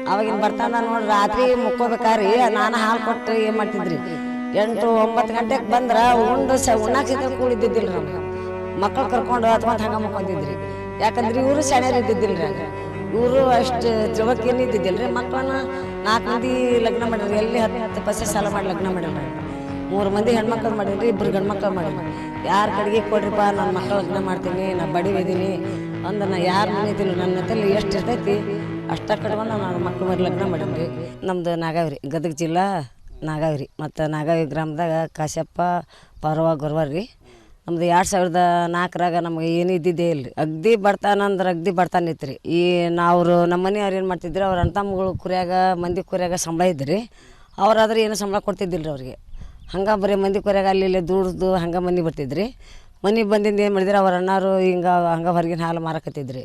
ಅವಾಗಿನ ಬರ್ತಾನ ನೋಡಿ ರಾತ್ರಿ ಮುಕ್ಕೋಬೇಕಾರಿ ನಾನು ಹಾಲು ಕೊಟ್ಟು ಏನು ಮಾಡ್ತಿದ್ರಿ 8-9 ಗಂಟೆಗೆ ಬಂದ್ರೆ ಉಂಡು ಉಣ್ಣಾಕ ಕೂಡಿದ್ದಿದ್ದಿಲ್ಲ ನಮ್ಗೆ ಮಕ್ಕಳು ಕರ್ಕೊಂಡು ಅಥವಾ ಹಂಗೆ ಮುಕ್ಕೊಂತಿದ್ರಿ ಯಾಕಂದ್ರೆ ಇವರು ಸೆಣ್ಯರು ಇದ್ದಿದ್ದಿಲ್ಲ ರೀ ಇವರು ಅಷ್ಟು ತಿಳ್ವಕ್ಕೇನು ಇದ್ದಿದ್ದಿಲ್ಲ ರೀ ಮಕ್ಕಳನ್ನ 4 ಮಂದಿ ಲಗ್ನ ಮಾಡಿರಿ ಎಲ್ಲಿ 10 ಪೈಸೆ ಸಾಲ ಮಾಡಿ ಲಗ್ನ ಮಾಡಿಲ್ಲ 3 ಮಂದಿ ಹೆಣ್ಮಕ್ಳು ಮಾಡಿರಿ 2 ಗಂಡು ಮಕ್ಳು ಮಾಡಿರಿ ಯಾರ ಕಡೆಗೆ ಕೊಡ್ರಿಪ್ಪ ನನ್ನ ಮಕ್ಕಳು ಲಗ್ನ ಮಾಡ್ತೀನಿ ನಾ ಬಡಿ ಒಯ್ದೀನಿ ಅಂದ ನಾ ಯಾರು ಮನೆದಿಲ್ಲ ನನ್ನ ಹತ್ತಲ್ಲಿ ಎಷ್ಟು ಇರ್ತೈತಿ ಅಷ್ಟ ಕಟ್ಕೊಂಡು ನಾನು ಮಕ್ಳು ಮರಿ ಲಗ್ನ ಮಾಡೀನಿ ನಮ್ಮದು ನಾಗಾವಿ ರೀ ಗದಗ ಜಿಲ್ಲಾ ನಾಗಾವಿ ರೀ ಮತ್ತು ನಾಗಾವಿ ಗ್ರಾಮದಾಗ ಕಾಶ್ಯಪ್ಪ ಪರ್ವ ಗೊರ್ವರ್ ರೀ ನಮ್ದು 2004ರಾಗ ನಮ್ಗೆ ಏನು ಇದ್ದಿದ್ದೇ ಇಲ್ಲ ರೀ ಅಗ್ದಿ ಬಡ್ತಾನ ಅಂದ್ರೆ ಅಗ್ದಿ ಬಡ್ತಾನ ಇತ್ತು ರೀ ಈ ನಾವು ನಮ್ಮ ಮನೆಯವ್ರು ಏನು ಮಾಡ್ತಿದ್ರು ಅವ್ರ ಅಣ್ಣ ತಮ್ಮಗಳು ಕುರಿಯಾಗ ಮಂದಿ ಕುರಿಯಾಗ ಸಂಬಳ ಇದ್ರಿ ಅವ್ರಾದ್ರೆ ಏನು ಸಂಬಳ ಕೊಡ್ತಿದ್ದಿಲ್ಲ ರೀ ಅವ್ರಿಗೆ ಹಂಗೆ ಬರೀ ಮಂದಿ ಕುರಿಯಾಗ ಅಲ್ಲಿ ಇಲ್ಲಿ ದುಡ್ದು ಹಂಗೆ ಮನೆ ಬರ್ತಿದ್ರಿ ಮನೆ ಬಂದಿಂದ ಏನು ಮಾಡಿದ್ರು ಅವ್ರ ಅಣ್ಣಾರು ಹಿಂಗೆ ಹಂಗೆ ಹೊರಗಿನ ಹಾಲು ಮಾರಕತ್ತಿದ್ರಿ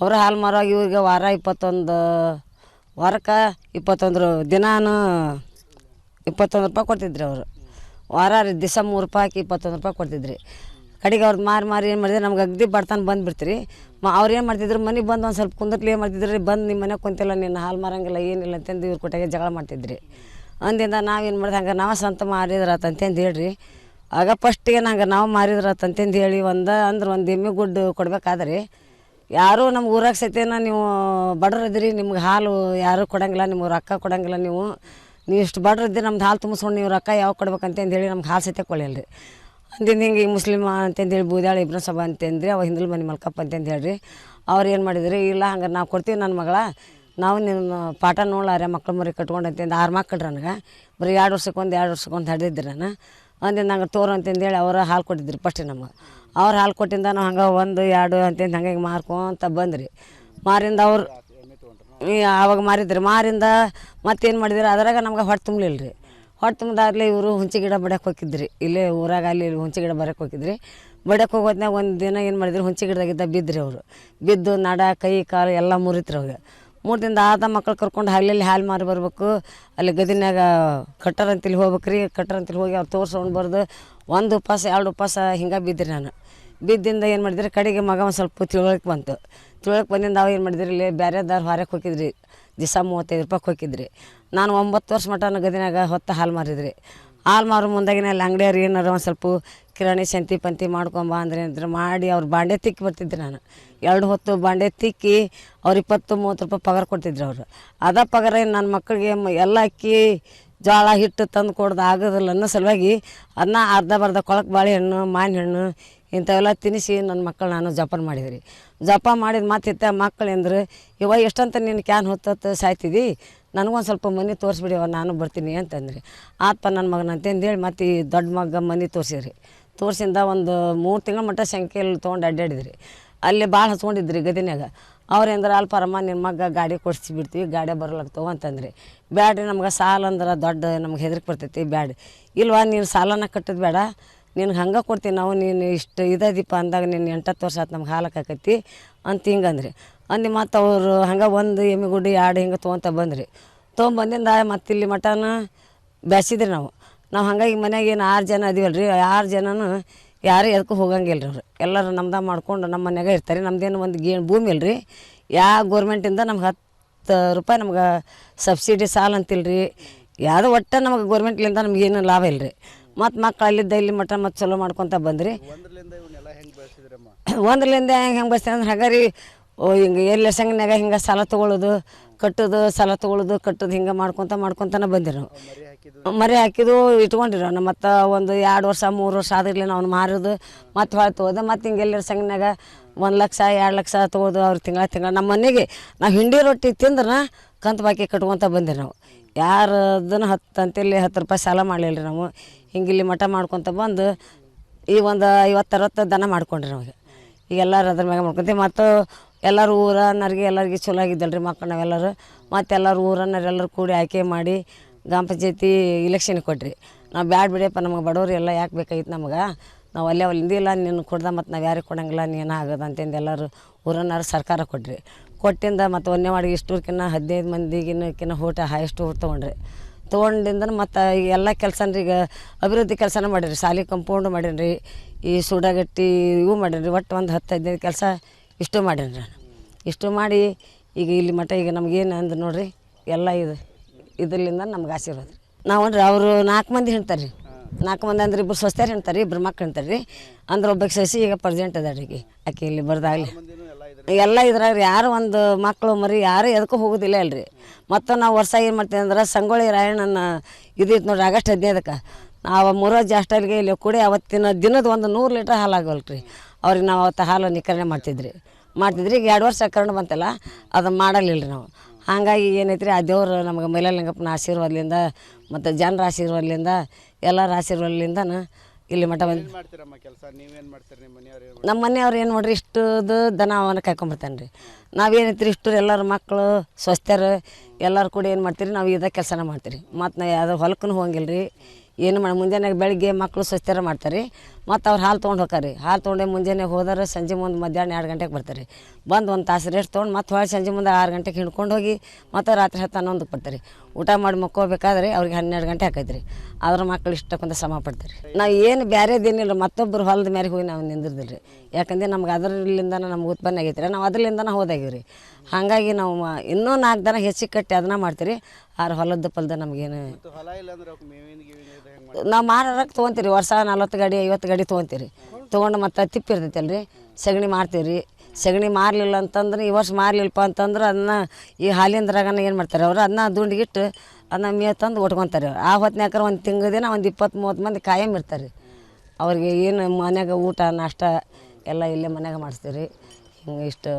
ಅವ್ರ ಹಾಲು ಮಾರುವಾಗ ಇವ್ರಿಗೆ ವಾರ 21 ವಾರಕ್ಕೆ 21 ದಿನಾನು 21 ರೂಪಾಯಿ ಕೊಡ್ತಿದ್ರಿ ಅವರು ವಾರ ದಿವಸ 3 ರೂಪಾಯಿ ಹಾಕಿ 21 ರೂಪಾಯಿ ಕೊಡ್ತಿದ್ರಿ ಕಡೆಗೆ ಅವ್ರದ್ದು ಮಾರಿ ಏನು ಮಾಡಿದ್ರೆ ನಮ್ಗೆ ಅಗ್ದಿ ಬಡ್ತಾನೆ ಬಂದುಬಿಡ್ತೀರಿ ಅವ್ರು ಏನು ಮಾಡ್ತಿದ್ರು ಮನೆಗೆ ಬಂದು ಒಂದು ಸ್ವಲ್ಪ ಕುಂದಟ್ಲಿ ಏನು ಮಾಡ್ತಿದ್ರಿ ಬಂದು ನಿಮ್ಮ ಮನೆಗೆ ಕುಂತಿಲ್ಲ ನಿನ್ನ ಹಾಲು ಮಾರಂಗಿಲ್ಲ ಏನಿಲ್ಲ ಅಂತಂದು ಇವ್ರ ಕೊಟ್ಟಾಗೆ ಜಗಳ ಮಾಡ್ತಿದ್ರಿ ಅಂದಿಂದ ನಾವೇನು ಮಾಡಿದೆ ಹಂಗೆ ನಾವು ಸ್ವಂತ ಮಾರಿದ್ರತ್ತಂತಂದು ಹೇಳ್ರಿ ಆಗ ಫಸ್ಟಿಗೆ ಹಂಗೆ ನಾವು ಮಾರಿದ್ರತ್ತಂತಂದು ಹೇಳಿ ಒಂದು ಎಮ್ಮೆ ಗುಡ್ಡು ಕೊಡ್ಬೇಕಾದ್ರೆ ಯಾರೂ ನಮ್ಗೆ ಊರಾಗ ಸತ್ಯನ ನೀವು ಬಡ್ರದಿರಿ ನಿಮ್ಗೆ ಹಾಲು ಯಾರೂ ಕೊಡೋಂಗಿಲ್ಲ ನಿಮ್ಗೆ ರೊಕ್ಕ ಕೊಡೋಂಗಿಲ್ಲ ನೀವು ಇಷ್ಟು ಬಡ್ರದ್ದು ನಮ್ದು ಹಾಲು ತುಂಬಿಸ್ಕೊಂಡು ನೀವು ರೊಕ್ಕ ಯಾವ ಕೊಡ್ಬೇಕಂತಂದು ಹೇಳಿ ನಮ್ಗೆ ಹಾಲು ಸತ್ಯ ಕೊಡಲ್ಲ ರೀ ಅಂದಿಂದ ಹಿಂಗೆ ಈ ಮುಸ್ಲಿಮ್ ಅಂತಂದೇಳಿ ಬೂದಾಳಿ ಇಬ್ರು ಸಭಾ ಅಂತಂದ್ರಿ ಅವ ಹಿಂದಲ್ ಮನೆ ಮಲ್ಕಪ್ಪ ಅಂತಂದು ಹೇಳ್ರಿ ಅವ್ರು ಏನು ಮಾಡಿದ್ರಿ ಇಲ್ಲ ಹಂಗೆ ನಾವು ಕೊಡ್ತೀವಿ ನನ್ನ ಮಗಳ ನಾವು ನಿಮ್ಮ ಪಾಠ ನೋಡ್ಲಾರೆ ಮಕ್ಳು ಮರಿ ಕಟ್ಕೊಂಡು ಅಂತಂದು 6 ಮಕ್ಕಳು ನನಗೆ ಬರೀ 2 ವರ್ಷಕ್ಕೊಂದು ಹಡ್ದಿದ್ರಿ ನಾನು ಅಂದಿಂದ ನಂಗೆ ತೋರು ಅಂತಂದೇಳಿ ಅವ್ರು ಹಾಲು ಕೊಟ್ಟಿದ್ರಿ ಫಸ್ಟ್ ನಮಗೆ ಅವ್ರು ಹಾಲು ಕೊಟ್ಟಿಂದ ನಾವು ಹಂಗೆ 1 2 ಅಂತಂದು ಹಂಗೆ ಮಾರ್ಕೊಂತ ಬಂದ್ರಿ ಮಾರಿಂದ ಅವ್ರು ಆವಾಗ ಮಾರಿದ್ರಿ ಮಾರಿಂದ ಮತ್ತೇನು ಮಾಡಿದ್ರಿ ಅದ್ರಾಗ ನಮ್ಗೆ ಹೊಟ್ಟೆ ತುಂಬಲಿಲ್ಲ ರೀ ಹೊಟ್ಟೆ ತುಂಬಿದಾಗಲೇ ಇವರು ಹುಂಚಿ ಗಿಡ ಬಡ್ಯಕ್ಕೆ ಹೋಗಿದ್ರಿ ಇಲ್ಲೇ ಊರಾಗ ಅಲ್ಲಿ ಹುಂಚಿ ಗಿಡ ಬರಕ್ಕೆ ಹೋಗಿದ್ರಿ ಬಡ್ಯಕ್ಕೆ ಹೋಗೋದ್ನಾಗ ಒಂದು ದಿನ ಏನು ಮಾಡಿದ್ರಿ ಹುಂಚಿ ಗಿಡದಾಗಿದ್ದ ಬಿದ್ದ್ರಿ ಅವರು ಬಿದ್ದು ನಡ ಕೈ ಕಾಲು ಎಲ್ಲ ಮುರಿತ್ರಿ ಅವಾಗ ಮೂರ್ದಿಂದ ಆದ ಮಕ್ಳು ಕರ್ಕೊಂಡು ಹಳ್ಳಿಯಲ್ಲಿ ಹಾಲು ಮಾರಿ ಬರ್ಬೇಕು ಅಲ್ಲಿ ಗದಿನಾಗ ಕಟ್ಟರ್ ಅಂತೇಳಿ ಹೋಗ್ಬೇಕು ರೀ ಕಟ್ಟರ್ ಅಂತೇಳಿ ಹೋಗಿ ಅವ್ರು ತೋರ್ಸ್ಕೊಂಡು ಬರ್ದು 1 ಉಪವಾಸ 2 ಉಪವಾಸ ಹಿಂಗೆ ಬಿದ್ದಿರಿ ನಾನು ಬಿದ್ದಿಂದ ಏನು ಮಾಡಿದ್ರಿ ಕಡೆಗೆ ಮಗ ಒಂದು ಸ್ವಲ್ಪ ತಿಳುವಳಿಕೆ ಬಂತು ತಿಳುವಳಿಕೆ ಬಂದಿಂದ ನಾವು ಏನು ಮಾಡಿದ್ರಿ ಇಲ್ಲಿ ಬೇರೆದಾರು ಹೊರಕ್ಕೆ ಹೋಗಿದ್ರಿ ದಿವಸ 35 ರೂಪಾಯಿ ಹೋಗಿದ್ರಿ ನಾನು 9 ವರ್ಷ ಮಟನ ಗದಿನಾಗ ಹೊತ್ತು ಹಾಲು ಮಾರಿದ್ರಿ ಹಾಲು ಮಾರೋ ಮುಂದಾಗಿನ ಅಲ್ಲಿ ಅಂಗಡಿಯವ್ರು ಏನಾರು ಒಂದು ಸ್ವಲ್ಪ ಕಿರಾಣಿ ಸಂತಿ ಪಂತಿ ಮಾಡ್ಕೊಂಬ ಅಂದ್ರೆ ಏನಾದ್ರು ಮಾಡಿ ಅವ್ರು ಬಾಂಡೆ ತಿಕ್ಕಿ ಬರ್ತಿದ್ದೆ ನಾನು 2 ಹೊತ್ತು ಬಾಂಡೆ ತಿಕ್ಕಿ ಅವ್ರು 20-30 ರೂಪಾಯಿ ಪಗಾರ ಕೊಡ್ತಿದ್ರು ಅವರು ಅದ ಪಗಾರ ನನ್ನ ಮಕ್ಕಳಿಗೆ ಎಲ್ಲ ಅಕ್ಕಿ ಜೋಳ ಹಿಟ್ಟು ತಂದು ಕೊಡ್ದು ಆಗೋದಿಲ್ಲ ಅನ್ನೋ ಸಲುವಾಗಿ ಅದನ್ನ ಅರ್ಧ ಕೊಳಕ್ಕೆ ಬಾಳೆಹಣ್ಣು ಮಾವಿನಹಣ್ಣು ಇಂಥವೆಲ್ಲ ತಿನ್ನಿಸಿ ನನ್ನ ಮಕ್ಕಳು ನಾನು ಜೋಪಾನ ಮಾಡಿದ್ರಿ ಜೋಪಾನ ಮಾಡಿದ ಮಾತಿತ್ತ ಮಕ್ಕಳು ಅಂದ್ರೆ ಇವಾಗ ಎಷ್ಟಂತ ನೀನು ಕ್ಯಾನ್ ಹೊತ್ತು ಸಾಯ್ತಿದ್ದಿ ನನಗೊಂದು ಸ್ವಲ್ಪ ಮನೆ ತೋರಿಸ್ಬಿಡಿ ನಾನು ಬರ್ತೀನಿ ಅಂತಂದ್ರಿ ಆತ್ಪ ನನ್ನ ಮಗನ ಅಂತಂದೇಳಿ ಮತ್ತು ಈ ದೊಡ್ಡ ಮಗ ಮನೆ ತೋರಿಸಿದ್ರಿ ತೋರಿಸಿಂದ ಒಂದು 3 ತಿಂಗಳ ಮಟ್ಟ ಸಂಖ್ಯೆಯಲ್ಲಿ ತೊಗೊಂಡು ಅಡ್ಡಾಡಿದ್ರಿ ಅಲ್ಲಿ ಭಾಳ ಹಚ್ಕೊಂಡಿದ್ರಿ ಗದಿನಾಗ ಅವ್ರೇಂದ್ರೆ ಅಲ್ಪರಮ್ಮ ನಿನ್ನ ಮಗ ಗಾಡಿ ಕೊಡಿಸಿ ಬಿಡ್ತೀವಿ ಗಾಡಿ ಬರಲಾಗ್ತವೆ ಅಂತಂದ್ರಿ ಬ್ಯಾಡ್ರಿ ನಮ್ಗೆ ಸಾಲ ಅಂದ್ರೆ ದೊಡ್ಡ ನಮ್ಗೆ ಹೆದರಿಕೆ ಬರ್ತೈತಿ ಬ್ಯಾಡ ಇಲ್ವಾ ನೀನು ಸಾಲನ ಕಟ್ಟೋದು ಬೇಡ ನಿನ್ಗೆ ಹಂಗೆ ಕೊಡ್ತೀನಿ ನಾವು ನೀನು ಇಷ್ಟು ಇದೀಪ ಅಂದಾಗ ನೀನು 8-10 ವರ್ಷ ಆಯ್ತು ನಮ್ಗೆ ಹಾಲಕ್ಕೆ ಆಕೈತಿ ಅಂತ ಹಿಂಗಂದ್ರಿ ಅಂದು ಮತ್ತು ಅವರು ಹಂಗೆ 1 ಎಮ್ಮೆ ಗುಡ್ಡಿ 2 ಹಿಂಗೆ ತೊಗೊತ ಬಂದ್ರಿ ತೊಗೊಂಬಂದಿಂದ ಮತ್ತು ಇಲ್ಲಿ ಮಟನ ಬೇಸಿದ್ರಿ ನಾವು ಹಾಗಾಗಿ ಮನ್ಯಾಗ ಏನು 6 ಜನ ಅದೀವಲ್ಲ ರೀ 6 ಜನನೂ ಯಾರು ಎದಕ್ಕೂ ಹೋಗಂಗಿಲ್ಲ ರೀ ಅವ್ರು ಎಲ್ಲರೂ ನಮ್ದು ಮಾಡ್ಕೊಂಡು ನಮ್ಮ ಮನ್ಯಾಗ ಇರ್ತಾರೆ ನಮ್ದೇನು ಒಂದು ಭೂಮಿ ಇಲ್ಲ ರೀ ಯಾವ ಗೋರ್ಮೆಂಟಿಂದ ನಮ್ಗೆ 10 ರೂಪಾಯಿ ನಮ್ಗೆ ಸಬ್ಸಿಡಿ ಸಾಲ ಅಂತಿಲ್ಲ ರೀ ಯಾವುದೋ ಒಟ್ಟು ನಮಗೆ ಗೋರ್ಮೆಂಟ್ಲಿಂದ ನಮಗೇನು ಲಾಭ ಇಲ್ಲ ರೀ ಮತ್ತು ಮಕ್ಕಳು ಅಲ್ಲಿದ್ದ ಇಲ್ಲಿ ಮಟ್ಟ ಮತ್ತು ಚಲೋ ಮಾಡ್ಕೊತ ಬಂದ್ರಿ ಒಂದ್ರಲಿಂದ ಹೆಂಗೆ ಬಸ್ತೀವಿ ಅಂದ್ರೆ ಹಾಗೆ ರೀ ಹಿಂಗೆ ಎಲ್ಲ ಸಂಘನಾಗ ಹಿಂಗೆ ಸಾಲ ತೊಗೊಳ್ಳೋದು ಕಟ್ಟೋದು ಸಾಲ ತೊಗೊಳ್ಳೋದು ಕಟ್ಟೋದು ಹಿಂಗೆ ಮಾಡ್ಕೊತಾನೆ ಬಂದಿರಿ ನಾವು ಮರಿ ಹಾಕಿದ್ದು ಇಟ್ಕೊಂಡಿರಿ ನಾವು ಮತ್ತು ಒಂದು 2 ವರ್ಷ 3 ವರ್ಷ ಆದಿರಲಿ ನಾವು ಮಾರೋದು ಮತ್ತು ಹೊಳೆ ತೊಗೋದು ಮತ್ತು ಹಿಂಗೆ ಎಲ್ಲರ ಸಂಘನಾಗ 1 ಲಕ್ಷ 2 ಲಕ್ಷ ತೊಗೋದು ಅವ್ರು ತಿಂಗಳ ನಮ್ಮ ಮನೆಗೆ ನಾವು ಹಿಂಡಿ ರೊಟ್ಟಿ ತಿಂದ್ರೆ ಕಂತು ಬಾಕಿ ಕಟ್ಕೊತ ಬಂದಿರಿ ನಾವು ಯಾರದನ್ನು 10 ಅಂತೇಳಿ 10 ರೂಪಾಯಿ ಸಾಲ ಮಾಡಲಿಲ್ಲ ರೀ ನಾವು ಹಿಂಗೆ ಇಲ್ಲಿ ಮಠ ಮಾಡ್ಕೊತ ಬಂದು ಈ ಒಂದು 50-60 ದನ ಮಾಡ್ಕೊಂಡ್ರಿ ನಮಗೆ ಈಗ ಎಲ್ಲರೂ ಅದ್ರ ಮ್ಯಾಗ ಮಾಡ್ಕೊತೀವಿ ಮತ್ತು ಎಲ್ಲರೂ ಊರನ್ನರಿಗೆ ಎಲ್ಲರಿಗೆ ಚಲೋ ಆಗಿದ್ದಲ್ಲ ರೀ ಮಕ್ಕಳು ನಾವೆಲ್ಲರೂ ಮತ್ತು ಎಲ್ಲರೂ ಊರನ್ನರು ಎಲ್ಲರೂ ಕೂಡಿ ಆಯ್ಕೆ ಮಾಡಿ ಗ್ರಾಮ ಪಂಚಾಯತಿ ಇಲೆಕ್ಷನ್ ಕೊಟ್ರಿ ನಾವು ಬ್ಯಾಡ ಬಿಡಿಯಪ್ಪ ನಮಗೆ ಬಡವ್ರು ಎಲ್ಲ ಯಾಕೆ ಬೇಕಾಗಿತ್ತು ನಮಗೆ ನಾವು ಅಲ್ಲೇ ಹಿಂದಿಲ್ಲ ನೀನು ಕೊಡ್ದ ಮತ್ತು ನಾವು ಯಾರಿಗೆ ಕೊಡಂಗಿಲ್ಲ ನೀನು ಆಗೋದು ಅಂತಂದು ಎಲ್ಲರೂ ಊರನ್ನರು ಸರ್ಕಾರ ಕೊಟ್ರಿ ಕೊಟ್ಟಿಂದ ಮತ್ತು ಒಂದೇ ಮಾಡಿ ಇಷ್ಟೂರ್ಕಿನ್ನ 15 ಮಂದಿಗಿನ್ನಕ್ಕಿನ್ನ ಊಟ ಹೈಯೆಸ್ಟ್ ಊಟ ತೊಗೊಂಡಿಂದ ಮತ್ತು ಈಗ ಎಲ್ಲ ಕೆಲಸ ಈಗ ಅಭಿವೃದ್ಧಿ ಕೆಲಸನ ಮಾಡೀನಿ ಶಾಲೆ ಕಂಪೌಂಡ್ ಮಾಡೀನಿ ಈ ಸುಡಗಟ್ಟಿ ಇವು ಮಾಡೀನಿ ಒಟ್ಟು ಒಂದು 10-15 ಕೆಲಸ ಇಷ್ಟು ಮಾಡೀನಿ ನಾನು ಇಷ್ಟು ಮಾಡಿ ಈಗ ಇಲ್ಲಿ ಮಟ್ಟ ಈಗ ನಮಗೇನು ಅಂದ್ರೆ ನೋಡಿರಿ ಎಲ್ಲ ಇದರಿಂದ ನಮ್ಗೆ ಆಶೀರ್ವಾದ ರೀ. ನಾವು ರೀ ಅವರು 4 ಮಂದಿ ಹೇಳ್ತಾರೆ ರೀ. 4 ಮಂದಿ ಅಂದ್ರೆ 2 ಸ್ವಸ್ಥರು ಹೇಳ್ತಾರೆ ರೀ, 2 ಮಕ್ಳು ಹೇಳ್ತಾರೆ ರೀ. ಅಂದ್ರೆ ಒಬ್ಬಕ್ಕೆ ಸಸಿ ಈಗ ಪ್ರೆಸೆಂಟ್ ಅದಾಳ್ರಿ ಆಕೆ ಇಲ್ಲಿ ಬರ್ದಾಗಲಿ ಎಲ್ಲ ಇದ್ರಾಗ ರೀ. ಯಾರು ಒಂದು ಮಕ್ಕಳು ಮರಿ ಯಾರು ಎದಕ್ಕೂ ಹೋಗೋದಿಲ್ಲ ಅಲ್ರಿ. ಮತ್ತು ನಾವು ವರ್ಷ ಏನು ಮಾಡ್ತೀವಿ ಅಂದ್ರೆ ಸಂಗೊಳ್ಳಿ ರಾಯಣ್ಣನ ಇದಿತ್ತು ನೋಡ್ರಿ ಆಗಸ್ಟ್ 15ಕ್ಕೆ ನಾವು ಮೂರೋಜ್ ಹಾಸ್ಟೆಲ್ಗೆ ಇಲ್ಲಿ ಕೂಡಿ ಅವತ್ತಿನ ದಿನದ ಒಂದು 100 ಲೀಟ್ರ್ ಹಾಲು ಆಗವಲ್ರಿ ರೀ. ಅವ್ರಿಗೆ ನಾವು ಅವತ್ತು ಹಾಲು ನಿಖರಣೆ ಮಾಡ್ತಿದ್ರಿ ಈಗ 2 ವರ್ಷ ಕರೋಣ ಬಂತಲ್ಲ ಅದನ್ನು ಮಾಡಲಿಲ್ಲ ರೀ ನಾವು. ಹಾಗಾಗಿ ಏನೈತೆ ರೀ ಆ ದೇವ್ರು ನಮಗೆ ಮೈಲಾರಲಿಂಗಪ್ಪನ ಆಶೀರ್ವಾದದಿಂದ ಮತ್ತು ಜನರ ಆಶೀರ್ವಾದದಿಂದ ಎಲ್ಲರ ಆಶೀರ್ವಾದದಿಂದ ಇಲ್ಲಿ ಮಠ ಬಂದು ನಮ್ಮ ಮನೆಯವ್ರು ಏನು ನೋಡ್ರಿ ಇಷ್ಟದು ದನ ಅವನ್ನ ಕಾಯ್ಕೊಂಬರ್ತಾನೆ ರೀ. ನಾವೇನೈತೆ ರೀ ಇಷ್ಟು ಎಲ್ಲರ ಮಕ್ಕಳು ಸ್ವಸ್ಥರು ಎಲ್ಲರೂ ಕೂಡ ಏನು ಮಾಡ್ತೀರಿ ನಾವು ಇದೇ ಕೆಲಸನ ಮಾಡ್ತೀರಿ. ಮತ್ತು ನಾ ಯಾವುದೋ ಹೊಲಕ್ಕೂ ಹೋಗಂಗಿಲ್ಲ ರೀ, ಏನು ಮಾಡಿ ಮುಂಜಾನೆ ಬೆಳಗ್ಗೆ ಮಕ್ಕಳು ಸ್ವಸ್ಥರ ಮಾಡ್ತಾರೆ. ಮತ್ತು ಅವ್ರು ಹಾಲು ತೊಗೊಂಡು ಹೋಗ್ತಾರೆ. ಹಾಲು ತೊಗೊಂಡೆ ಮುಂಜಾನೆ ಹೋದರೆ ಸಂಜೆ ಮುಂದೆ ಮಧ್ಯಾಹ್ನ 2 ಗಂಟೆಗೆ ಬರ್ತಾರೆ. ಬಂದು 1 ತಾಸು ರೆಸ್ಟ್ ತೊಗೊಂಡು ಮತ್ತು ಹೊಳೆ ಸಂಜೆ ಮುಂದೆ 6 ಗಂಟೆಗೆ ಹಿಡ್ಕೊಂಡು ಹೋಗಿ ಮತ್ತು ರಾತ್ರಿ 10 11ಕ್ಕೆ ಬರ್ತಾರೆ. ಊಟ ಮಾಡಿ ಮಕ್ಕೋಬೇಕಾದ್ರೆ ಅವ್ರಿಗೆ 12 ಗಂಟೆ ಆಕೈತೆ ರೀ. ಆದ್ರೆ ಮಕ್ಳು ಇಷ್ಟಕ್ಕೊಂದು ಶ್ರಮ ಪಡ್ತಾರೆ. ನಾವು ಏನು ಬೇರೆದೇನಿಲ್ಲ ಮತ್ತೊಬ್ಬರು ಹೊಲದ ಮೇಲೆ ಹೋಗಿ ನಾವು ನಿಂದಿರ್ದಿಲ್ಲ ರೀ. ಯಾಕಂದ್ರೆ ನಮ್ಗೆ ಅದರಲ್ಲಿಂದ ನಮ್ಗೆ ಉತ್ಪನ್ನ ಆಗೈತೆ ರೀ. ನಾವು ಅದರಲ್ಲಿಂದನೇ ಹೋದಾಗಿವಿ ರೀ. ಹಾಗಾಗಿ ನಾವು ಇನ್ನೂ 4 ದನ ಹೆಚ್ಚಿಗೆ ಕಟ್ಟಿ ಅದನ್ನ ಮಾಡ್ತೀರಿ. ಆದ್ರೆ ಹೊಲದ ಪಲ್ದ ನಮಗೇನು ನಾವು ಮಾರಕ್ಕೆ ತೊಗೊತೀರಿ. ವರ್ಷ 40 ಗಾಡಿ 50 ಗಾಡಿ ತೊಗೊತೀರಿ. ತೊಗೊಂಡು ಮತ್ತು ತಿಪ್ಪಿ ಇರ್ತೈತೆ ಅಲ್ರಿ ಸಗಣಿ ಮಾರ್ತೀವಿ ರೀ. ಸಗಣಿ ಮಾರಲಿಲ್ಲ ಅಂತಂದ್ರೆ ಈ ವರ್ಷ ಮಾರಲಿಲ್ಲಪ್ಪ ಅಂತಂದ್ರೆ ಅದನ್ನ ಈ ಹಾಲಿಂದ್ರಾಗನ ಏನು ಮಾಡ್ತಾರೆ ಅವರು ಅದನ್ನ ದುಂಡಿಗಿಟ್ಟು ಅದನ್ನ ಮೇವು ತಂದು ಉಟ್ಕೊತಾರೆ. ಆ ಹೊತ್ತಿನಾಕರ ಒಂದು ತಿಂಗಳ ದಿನ ಒಂದು 20-30 ಮಂದಿ ಕಾಯಂ ಇರ್ತಾರೆ. ಅವ್ರಿಗೆ ಏನು ಮನ್ಯಾಗ ಊಟ ನಾಷ್ಟ ಎಲ್ಲ ಇಲ್ಲೇ ಮನ್ಯಾಗ ಮಾಡಿಸ್ತೀವಿ ರೀ. ಹಿಂಗೆ ಇಷ್ಟು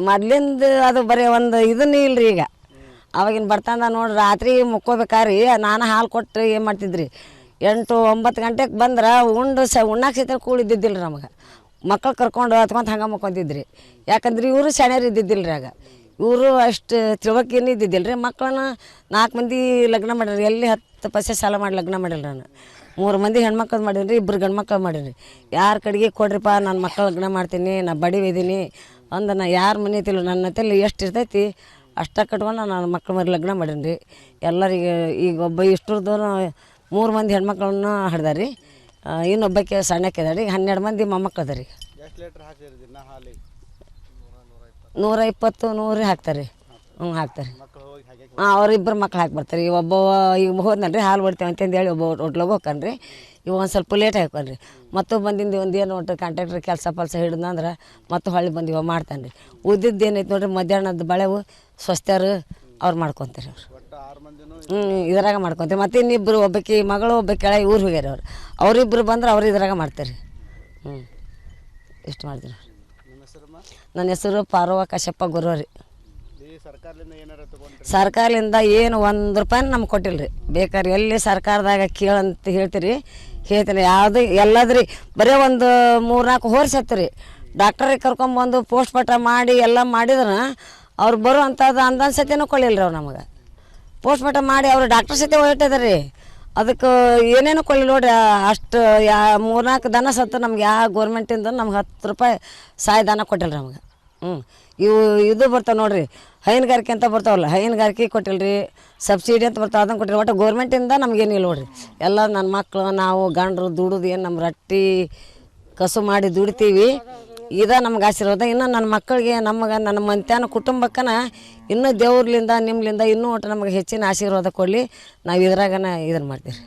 ಮೊದ್ಲಿಂದ ಅದು ಬರೀ ಒಂದು ಇದನ್ನೇ ಇಲ್ರಿ. ಈಗ ಅವಾಗಿನ ಬರ್ತಂದ ನೋಡ್ರಿ ರಾತ್ರಿ ಮುಕ್ಕೋಬೇಕಾರಿ ನಾನು ಹಾಲು ಕೊಟ್ಟು ಏನು ಮಾಡ್ತಿದ್ರಿ 8-9 ಗಂಟೆಗೆ ಬಂದ್ರೆ ಉಣ್ಣಾಕ ಸಹಿತ ಕೂಳಿದ್ದಿದ್ದಿಲ್ಲ ರೀ. ನಮಗೆ ಮಕ್ಳು ಕರ್ಕೊಂಡು ಹತ್ಕೊಂತ ಹಂಗೆ ಮುಕ್ಕೊಂತಿದ್ರಿ. ಯಾಕಂದ್ರೆ ಇವರು ಶಾಣ್ಯರು ಇದ್ದಿದ್ದಿಲ್ಲ ರೀ. ಆಗ ಇವರು ಅಷ್ಟು ತಿಳ್ವಕ್ಕೇನು ಇದ್ದಿದ್ದಿಲ್ಲ ರೀ. ಮಕ್ಕಳನ್ನ 4 ಮಂದಿ ಲಗ್ನ ಮಾಡಿರಿ. ಎಲ್ಲಿ 10 ಪೈಸೆ ಸಾಲ ಮಾಡಿ ಲಗ್ನ ಮಾಡಿಲ್ಲ ನಾನು. 3 ಮಂದಿ ಹೆಣ್ಮಕ್ಳು ಮಾಡೀನಿ ರೀ, 2 ಗಂಡು ಮಕ್ಳು ಮಾಡೀನಿ. ಯಾರ ಕಡೆಗೆ ಕೊಡ್ರಿಪ್ಪ ನನ್ನ ಮಕ್ಕಳು ಲಗ್ನ ಮಾಡ್ತೀನಿ ನಾ ಬಡಿ ಒಯ್ದೀನಿ ಅಂದ ನಾ ಯಾರ ಮನೆ ಐತಿಲ್ಲ ನನ್ನ ಹತ್ತಲ್ಲಿ ಎಷ್ಟು ಇರ್ತೈತಿ ಅಷ್ಟ ಕಟ್ಕೊಂಡು ನನ್ನ ಮಕ್ಳು ಮರಿ ಲಗ್ನ ಮಾಡೀನಿ ರೀ. ಎಲ್ಲರಿಗೆ ಈಗ ಒಬ್ಬ ಇಷ್ಟರದ್ದು 3 ಮಂದಿ ಹೆಣ್ಮಕ್ಳನ್ನ ಹಿಡ್ದಾರ ರೀ. ಇನ್ನೊಬ್ಬಕ್ಕೆ ಸಣ್ಣಕ್ಕೆ ಅದ ರೀ. 12 ಮಂದಿ ಮೊಮ್ಮಕ್ಳು ಅದ ರೀ. 120-100 ಹಾಕ್ತಾರೆ ರೀ. ಹಾಕ್ತಾರೆ. ಅವ್ರಿಬ್ಬರು ಮಕ್ಳು ಹಾಕಿ ಬರ್ತಾರೆ. ಈಗ ಒಬ್ಬ ಈಗ ಹೋದ್ನಲ್ರಿ ಹಾಲು ಹೊಡ್ತೇವೆ ಅಂತಂದು ಹೇಳಿ ಒಬ್ಬ ಒಟ್ಲೋಗಿ ಹೋಗ್ತಾನೆ ರೀ. ಇವಾಗ ಒಂದು ಸ್ವಲ್ಪ ಲೇಟ್ ಹಾಕೋನ್ ರೀ. ಮತ್ತು ಬಂದಿಂದ ಏನು ಒಟ್ಟು ಕಾಂಟ್ರಾಕ್ಟ್ರ್ ಕೆಲಸ ಹಿಡಿದಂದ್ರೆ ಮತ್ತು ಹೊಳ್ಳಿ ಬಂದು ಇವಾಗ ಮಾಡ್ತಾನೆ ರೀ. ಉದ್ದಿದ್ದು ಏನೈತೆ ನೋಡ್ರಿ ಮಧ್ಯಾಹ್ನದ ಬಳೆವು ಸ್ವಸ್ಥರು ಅವ್ರು ಮಾಡ್ಕೊತಾರೆ. ಅವ್ರು ಇದ್ರಾಗ ಮಾಡ್ಕೊತಾರೆ. ಮತ್ತು ಇನ್ನಿಬ್ಬರು ಒಬ್ಬಾಕಿ ಮಗಳು ಒಬ್ಬಾಕಿ ಕೆಳಗೆ ಊರು ಹೋಗ್ಯಾರ ಅವ್ರು. ಅವರಿಬ್ಬರು ಬಂದ್ರೆ ಅವ್ರು ಇದ್ರಾಗ ಮಾಡ್ತಾರೆ. ಇಷ್ಟು ಮಾಡ್ತೀರಿ. ನನ್ನ ಹೆಸರು ಪಾರ್ವ ಕಶ್ಯಪ್ಪ ಗುರು ರೀ. ಸರ್ಕಾರದಿಂದ ಏನು 1 ರೂಪಾಯಿನ ನಮ್ಗೆ ಕೊಟ್ಟಿಲ್ಲ ರೀ. ಬೇಕಾದ್ರೆ ಎಲ್ಲಿ ಸರ್ಕಾರದಾಗ ಕೇಳಂತ ಹೇಳ್ತೀರಿ ಹೇಳ್ತೀನಿ. ಯಾವುದು ಎಲ್ಲದ್ರಿ ಬರೀ ಒಂದು 3-4 ಹೋರ್ಸ್ ಹತ್ತೀರಿ. ಡಾಕ್ಟರಿಗೆ ಕರ್ಕೊಂಬಂದು ಪೋಸ್ಟ್ ಮಾರ್ಟಮ್ ಮಾಡಿ ಎಲ್ಲ ಮಾಡಿದ್ರೆ ಅವ್ರು ಬರುವಂಥದ್ದು ಅಂದಾಜು ಸತಿನೂ ಕೊಡಲಿಲ್ಲ ರೀ. ಅವ್ರು ನಮಗೆ ಪೋಸ್ಟ್ ಮಾರ್ಟಮ್ ಮಾಡಿ ಅವರು ಡಾಕ್ಟರ್ ಸತಿ ಹೊರಟಿದ್ದಾರೆ ರೀ. ಅದಕ್ಕೆ ಏನೇನು ಕೊಡಲಿಲ್ಲ ನೋಡ್ರಿ. ಅಷ್ಟು 3-4 ದನ ಸತ್ತು ನಮ್ಗೆ ಯಾವ ಗೋರ್ಮೆಂಟಿಂದ ನಮ್ಗೆ 10 ರೂಪಾಯಿ ಸಹಾಯಧನ ಕೊಟ್ಟಿಲ್ಲ ರೀ ನಮ್ಗೆ. ಇದು ಬರ್ತಾವೆ ನೋಡ್ರಿ ಹೈನುಗಾರಿಕೆ ಅಂತ ಬರ್ತಾವಲ್ಲ ಹೈನುಗಾರಿಕೆ ಕೊಟ್ಟಿಲ್ಲ ರೀ. ಸಬ್ಸಿಡಿ ಅಂತ ಬರ್ತಾವೆ ಅದನ್ನು ಕೊಟ್ಟಿಲ್ಲ. ಒಟ್ಟು ಗೋರ್ಮೆಂಟಿಂದ ನಮಗೇನಿಲ್ಲ ನೋಡ್ರಿ. ಎಲ್ಲ ನನ್ನ ಮಕ್ಕಳು ನಾವು ಗಂಡರು ದುಡಿದು ಏನು ನಮ್ಮ ರೊಟ್ಟಿ ಕಸು ಮಾಡಿ ದುಡಿತೀವಿ. ಇದೇ ನಮ್ಗೆ ಆಶೀರ್ವಾದ. ಇನ್ನು ನನ್ನ ಮಕ್ಕಳಿಗೆ ನಮಗೆ ನನ್ನ ಮಂತ್ಯಾನ ಕುಟುಂಬಕ್ಕನ ಇನ್ನೂ ದೇವ್ರಲಿಂದ ನಿಮ್ಮಿಂದ ಇನ್ನೂ ಒಟ್ಟು ನಮಗೆ ಹೆಚ್ಚಿನ ಆಶೀರ್ವಾದ ಕೊಡಲಿ. ನಾವು ಇದ್ರಾಗನ ಇದನ್ನು ಮಾಡ್ತೀವಿ.